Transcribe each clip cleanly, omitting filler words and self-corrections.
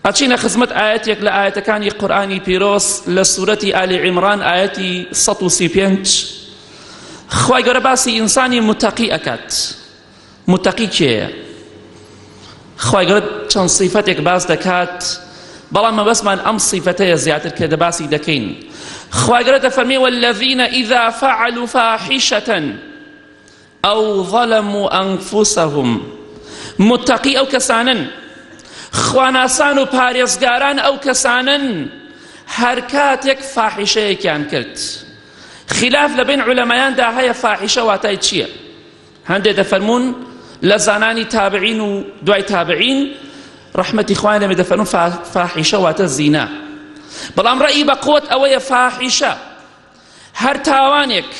ئەچینە خزمەت ئاەتێک لە ئاەتەکانی قورئانی پیرۆز لە سوورەتی ئالی عیمران ئاەتی 135 خوای گەورە باسی ئینسانی متەقی ئەکات. متەقی کێیە؟ خوای گەورە چەند سیفەتێک باس دەکات، بەڵام مەبەستمان ئەم سیفەتەیە زیاتر کە دەباسی دەکەین. خوای گەورە دەفەرمێ والذین ئیذا فعلوا فاحشة ئەو ظەلموا ئەنفوسەهم. متەقی ئەو کەسانن، خواناسان و پارێزگاران ئەو کەسانن هەر کاتێک فاحیشەیەکیان کرد. خلاف لە بین عولەمایاندا هەیە فاحیشە واتای چییە؟ هەندێک دەفەرمون لە زانانی تابعین و دوای تابعین ڕەحمەتی خوای لێمە دەفەرمون فاحیشە واتە زینا. بەڵام ڕەئی بە قوت ئەوەیە فاحیشە هەر تاوانێک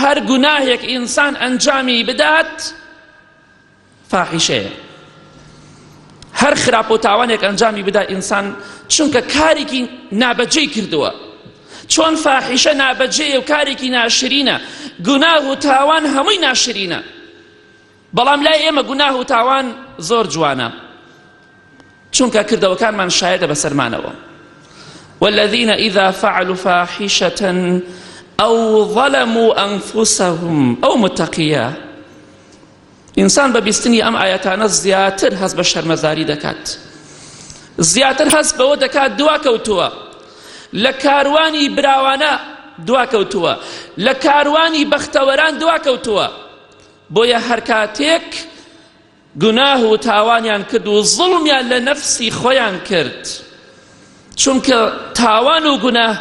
هەر گوناهێک ئینسان ئەنجامی بدات فاحیشەیە. هەر خراپ و تاوانێک ئەنجامی بدا ئینسان چونکە کارێکی نابەجێی کردووە. چۆن فاحیشە نابەجێیە و کارێکی ناشرینە، گوناه و تاوان هەمووی ناشرینە، بەڵام لای ئێمە گوناه و تاوان زۆر جوانە چونکە کردەوەکانمان شایەتە بەسەرمانەوە. والذین ئیذا فعلوا فاحشة ئەو ظەلموا ئەنفوسەهم. ئەو متەقیە ئینسان بە بیستنی ئەم ئاەتانە زیاتر هەست بە شەرمەزاری دەکات، زیاتر هەست بەوە دەکات دواکەوتووە، لە کاروانی براوانە دواکەوتووە، لە کاروانی بەختەوەران دواکەوتووە. بۆیە هەر کاتێک گوناه و تاوانیان کرد و زوڵمیان لە نەفسی خۆیان کرد، چونکە تاوان و گوناه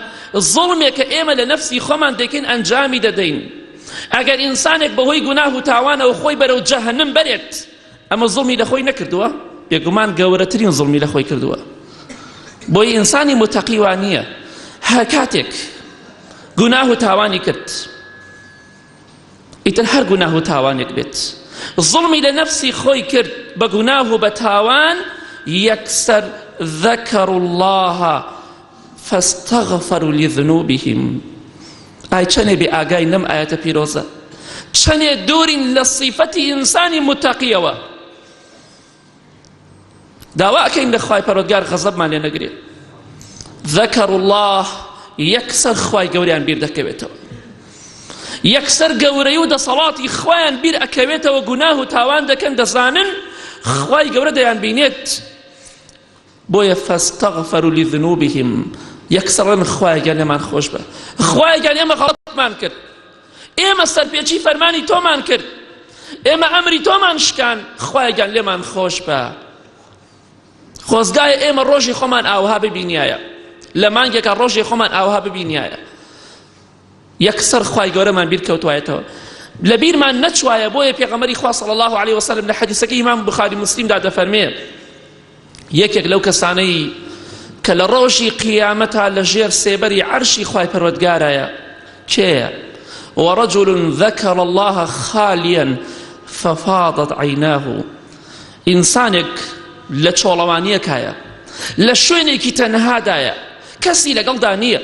زوڵمێکە ئێمە لە نەفسی خۆمان دەکەین ئەنجامی دەدەین. ئەگەر ئینسانێک بەهۆی گوناه و تاوانەوە خۆی بەرەو جەهەنەم بەرێت، ئەمە زوڵمی لە خۆی نەکردووە، بێگومان گەورەترین زوڵمی لە خۆی کردووە. بۆی ئینسانی متەقی وان نییە هەر کاتێک گوناه و تاوانی کرد، ئیتر هەر گوناه و تاوانێک بێت، زوڵمی لە نەفسی خۆی کرد بە گوناه و بە تاوان، یەکسەر ذەکەروا الله فاستغفروا لذنوبهم. ئای چەنێ بێ ئاگای لەم ئاەتە پیرۆزە، چەنێ دوورین لە سیفەتی ئینسانی متەقیەوە. داوا ئەکەین لە خوای پەروەردگار غەزەبمان لێ نەگرێت. ذەکەروا الله، یەکسەر خوای گەورەیان بیر دەکەوێتەوە، یەکسەر گەورەی و دەسەڵاتی خوایان بیر ئەکەوێتەوە، گوناه و تاوان دەکەن، دەزانن خوای گەورە دەیان بینێت. بۆیە فاستغفروا لذنوبهم، یەکسەڕن خوایگەان لێمان خۆش بە، خوایگەان ئێمە غەڵەتمان کرد، ئێمە سەرپێچی فەرمانی تۆمان کرد، ئێمە ئەمری تۆمان شکان، خوایگەان لێمان خۆش بە. خۆزگایە ئێمە ڕۆژی خۆمان ئاوها ببینایە، لە مانگێکە ڕۆژی خۆمان ئاوها ببینایە، یەکسەر خوای گەورەمان بیر کەوتوایەتەوە، لە بیرمان نەچوایە. بۆیە پێغەمبەری خوا صلی الله علیه وسلم لە حەدیثەکەی ئیمام بوخاری مسلیمدا دەفەرمێ یەکێک لەو کەسانەی کە لە ڕۆژی قیامەتە لە ژێر سێبەری عەرشی خوای پەروەردگارایە کێیە؟ ورجل ذكر الله خاليا ففاضت عيناه. ئینسانێک لە چۆڵەوانیەکایە، لە شوێنێکی تەنهادایە، کەسی لەگەڵدا نییە،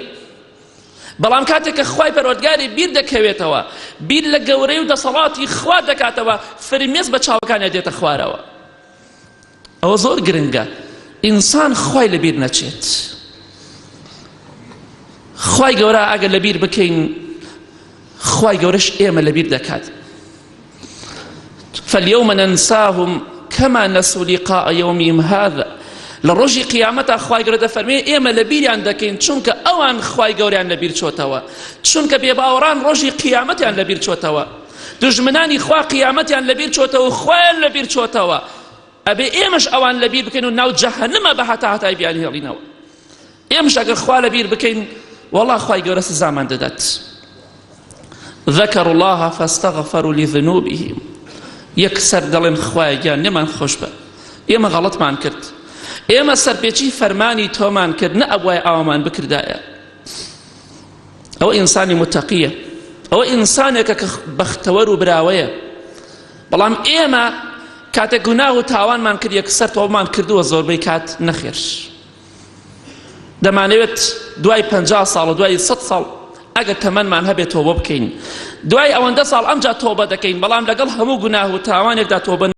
بەڵام کاتێک کە خوای پەروەردگاری بیر دەکەوێتەوە، بیر لە گەورەی و دەسەڵاتی خوا دەکاتەوە، فرمێز بە چاوەکانیان دێتە خوارەوە. ئەوە زۆر گرنگە ئینسان خوای لەبیر نەچێت. خوای گەورە ئەگەر لەبیر بکەین، خوای گەورەش ئێمە لەبیر دەکات. فاليوم ننساهم كما نسوا لقاء يومهم هذا. لە ڕۆژی قیامەتە خوای گەورە دەفەرمێ ئێمە لەبیریان دەکەین، چونکە ئەوان خوای گەورەیان لەبیر چۆتەوە، چونکە بێباوەڕان ڕۆژی قیامەتیان لەبیر چۆتەوە، دژمنانی خوا قیامەتیان لەبیر چۆتەوە، خوایان لەبیر چۆتەوە. ئەبێ ئێمەش ئەوان لەبیر بکەین و ناو جەهەنەمە بە هەتاهەتای بیان هێڵینەوە. ئێمەش ئەگەر خوا لەبیر بکەین، وەڵڵا خوای گەورە سزامان دەدات. ذەکەروا الله فاستغفروا لذنوبهم. یەکسەر دەڵێن خوایگیان لێمان خۆش بە، ئێمە غەڵەتمان کرد، ئێمە سەرپێچی فەرمانی تۆمان کرد، نە ئەوای ئاوامان بکردایە. ئەوە ئینسانی متەقیە، ئەوە ئینسانێکە کە بەختەوەر و براوەیە. بەڵام ئێمە کاتێک گوناه و تاوانمان کرد، یەکسەر تۆمان کردووە زۆربەی کات نەخێر. دەمانەوێت دوای 50 ساڵ و دوای 100 ساڵ ئەگەر تەمەنمان هەبێت تۆبە بکەین، دوای ئەوەندە ساڵ ئەمجا تۆبە دەکەین، بەڵام لەگەڵ هەموو گوناه و تاوانێکدا تۆبە